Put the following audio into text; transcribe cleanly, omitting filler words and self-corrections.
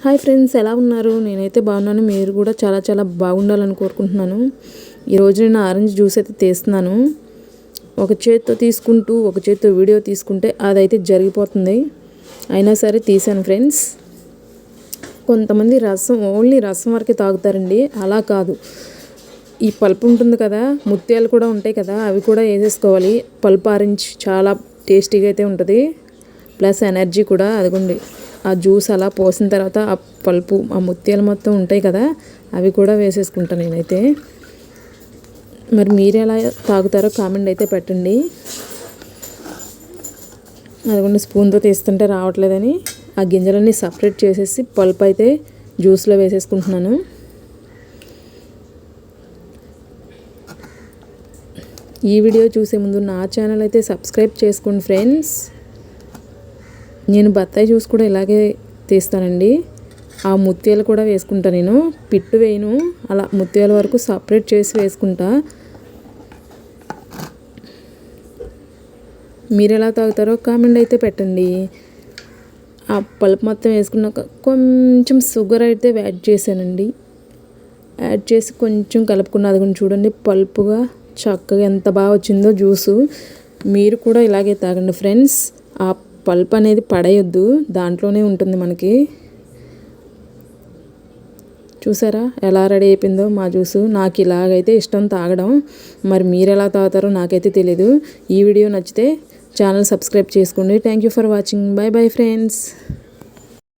Hi friends, ఎలా ఉన్నారు? నేనైతే బాగున్నాను. మీరు కూడా చాలా చాలా బాగుండాలని కోరుకుంటున్నాను. ఈరోజు నేను ఆరెంజ్ జ్యూస్ అయితే తీస్తున్నాను. ఒక చేత్తో తీసుకుంటూ ఒక చేత్తో వీడియో తీసుకుంటే అదైతే జరిగిపోతుంది. అయినా సరే తీసాను ఫ్రెండ్స్. కొంతమంది ఓన్లీ రసం వరకే తాగుతారండి. అలా కాదు, ఈ పల్పు ఉంటుంది కదా, ముత్యాలు కూడా ఉంటాయి కదా, అవి కూడా వేసేసుకోవాలి. పల్ప్ ఆరెంజ్ చాలా టేస్టీగా అయితే ఉంటుంది, ప్లస్ ఎనర్జీ కూడా. అదిగోండి, ఆ జ్యూస్ అలా పోసిన తర్వాత ఆ పల్పు, ఆ ముత్యాలు మొత్తం ఉంటాయి కదా, అవి కూడా వేసేసుకుంటాను నేనైతే. మరి మీరు ఎలా తాగుతారో కామెంట్ అయితే పెట్టండి. అదిగోండి, స్పూన్తో తీస్తుంటే రావట్లేదని ఆ గింజలన్నీ సపరేట్ చేసేసి పల్ప్ అయితే జ్యూస్లో వేసేసుకుంటున్నాను. ఈ వీడియో చూసే ముందు నా ఛానల్ అయితే సబ్స్క్రైబ్ చేసుకోండి ఫ్రెండ్స్. నేను బత్తాయి జ్యూస్ కూడా ఇలాగే తీస్తానండి. ఆ ముత్యాలు కూడా వేసుకుంటా, నేను పిట్టు వేయను, అలా ముత్యాల వరకు సపరేట్ చేసి వేసుకుంటా. మీరు ఎలా తాగుతారో కామెంట్ అయితే పెట్టండి. ఆ పల్ప్ మొత్తం వేసుకున్నాక కొంచెం షుగర్ అయితే యాడ్ చేశానండి. యాడ్ చేసి కొంచెం కలుపుకున్న, అది కూడా చూడండి పల్పుగా చక్కగా ఎంత బాగా వచ్చిందో జ్యూసు. మీరు కూడా ఇలాగే తాగండి ఫ్రెండ్స్. ఆ పల్ప్ అనేది పడేయొద్దు, దాంట్లోనే ఉంటుంది మనకి. చూసారా ఎలా రెడీ అయిపోయిందో మా జ్యూసు. నాకు ఇలాగైతే ఇష్టం తాగడం. మరి మీరు ఎలా తాగుతారో నాకైతే తెలీదు. ఈ వీడియో నచ్చితే ఛానల్ సబ్స్క్రైబ్ చేసుకోండి. Thank you for watching. By bye friends.